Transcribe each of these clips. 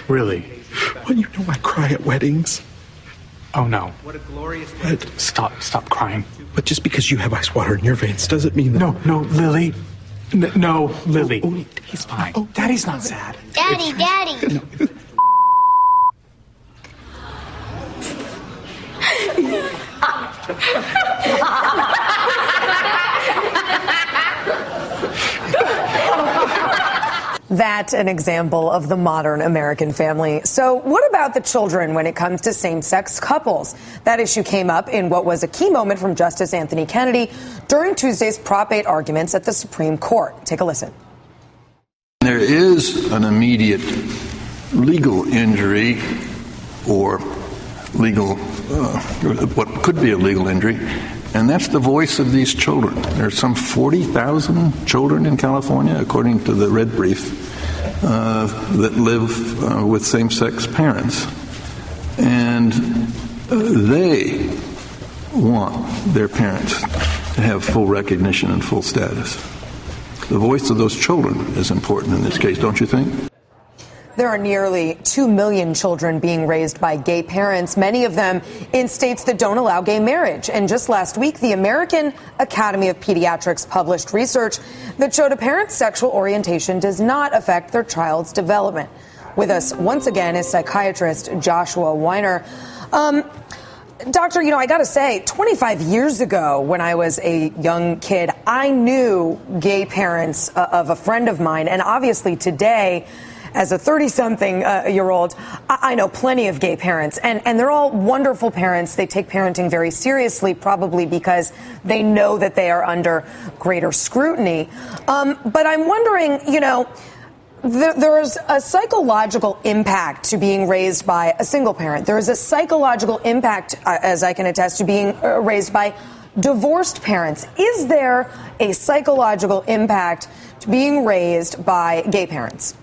Really? Well, you know I cry at weddings. Oh, no. What a glorious What? Stop crying. But just because you have ice water in your veins doesn't mean that... No, Lily. No, Lily. Oh, He's fine. Daddy's not sad. Daddy. That's an example of the modern American family. So what about the children when it comes to same-sex couples? That issue came up in what was a key moment from Justice Anthony Kennedy during Tuesday's Prop 8 arguments at the Supreme Court. Take a listen. There is an immediate legal injury or legal, what could be a legal injury, and that's the voice of these children. There are some 40,000 children in California, according to the Red Brief, that live with same-sex parents. And they want their parents to have full recognition and full status. The voice of those children is important in this case, don't you think? There are nearly 2 million children being raised by gay parents, many of them in states that don't allow gay marriage. And just last week, the American Academy of Pediatrics published research that showed a parent's sexual orientation does not affect their child's development. With us once again is psychiatrist Joshua Weiner. Doctor, I got to say, 25 years ago when I was a young kid, I knew gay parents of a friend of mine. And obviously today, as a 30-something-year-old, I know plenty of gay parents, and they're all wonderful parents. They take parenting very seriously, probably because they know that they are under greater scrutiny. But I'm wondering, there's a psychological impact to being raised by a single parent. There is a psychological impact, as I can attest, to being raised by divorced parents. Is there a psychological impact to being raised by gay parents?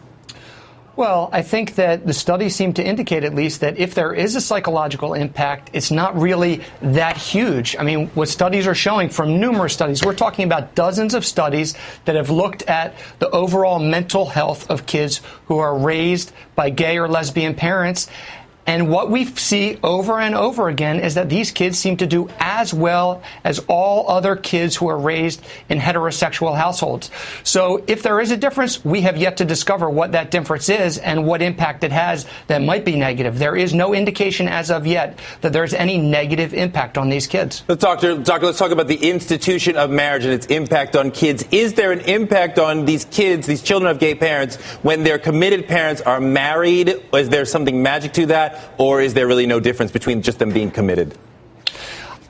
Well, I think that the studies seem to indicate, at least, that if there is a psychological impact, it's not really that huge. I mean, what studies are showing from numerous studies, we're talking about dozens of studies that have looked at the overall mental health of kids who are raised by gay or lesbian parents. And what we see over and over again is that these kids seem to do as well as all other kids who are raised in heterosexual households. So if there is a difference, we have yet to discover what that difference is and what impact it has that might be negative. There is no indication as of yet that there's any negative impact on these kids. Doctor, let's talk about the institution of marriage and its impact on kids. Is there an impact on these kids, these children of gay parents, when their committed parents are married? Is there something magic to that? Or is there really no difference between just them being committed?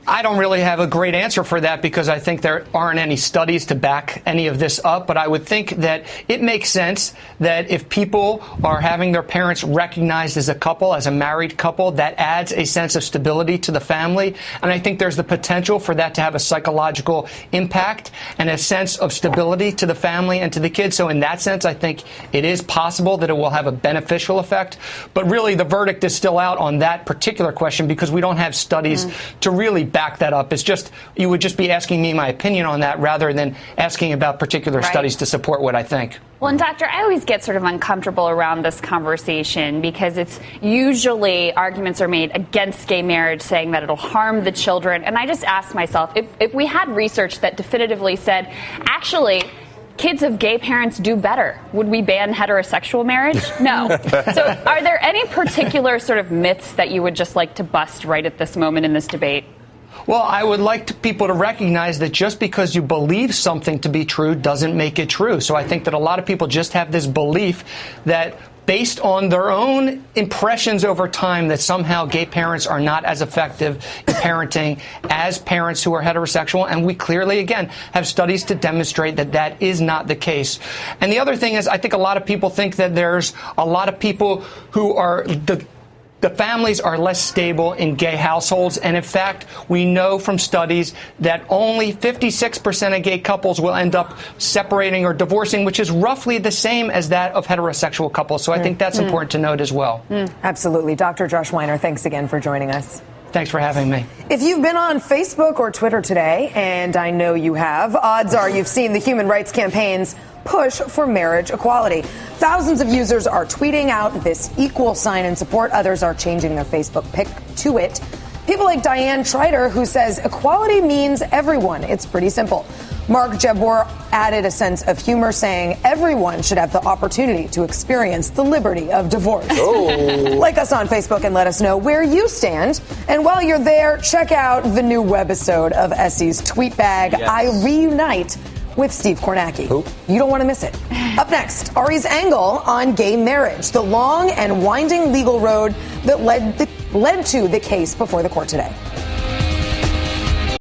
I don't really have a great answer for that because I think there aren't any studies to back any of this up. But I would think that it makes sense that if people are having their parents recognized as a couple, as a married couple, that adds a sense of stability to the family. And I think there's the potential for that to have a psychological impact and a sense of stability to the family and to the kids. So in that sense, I think it is possible that it will have a beneficial effect. But really, the verdict is still out on that particular question because we don't have studies to really back that up. It's just, you would just be asking me my opinion on that rather than asking about particular studies to support what I think. Well, and Doctor, I always get sort of uncomfortable around this conversation because it's usually arguments are made against gay marriage saying that it'll harm the children. And I just ask myself, if we had research that definitively said, actually, kids of gay parents do better, would we ban heterosexual marriage? No. So are there any particular sort of myths that you would just like to bust right at this moment in this debate? Well, I would like people to recognize that just because you believe something to be true doesn't make it true. So I think that a lot of people just have this belief that based on their own impressions over time that somehow gay parents are not as effective in parenting as parents who are heterosexual. And we clearly, again, have studies to demonstrate that that is not the case. And the other thing is, I think a lot of people think that there's a lot of people who are the families are less stable in gay households, and in fact, we know from studies that only 56% of gay couples will end up separating or divorcing, which is roughly the same as that of heterosexual couples. So I think that's important to note as well. Absolutely. Dr. Josh Weiner, thanks again for joining us. Thanks for having me. If you've been on Facebook or Twitter today, and I know you have, odds are you've seen the human rights campaign's push for marriage equality. Thousands of users are tweeting out this equal sign in support. Others are changing their Facebook pic to it. People like Diane Trider, who says equality means everyone. It's pretty simple. Mark Jabbour added a sense of humor, saying everyone should have the opportunity to experience the liberty of divorce. Oh. Like us on Facebook and let us know where you stand. And while you're there, check out the new webisode of Essie's Tweet Bag. Yes. I reunite with Steve Kornacki. Who? You don't want to miss it. Up next, Ari's angle on gay marriage, the long and winding legal road that led to the case before the court today.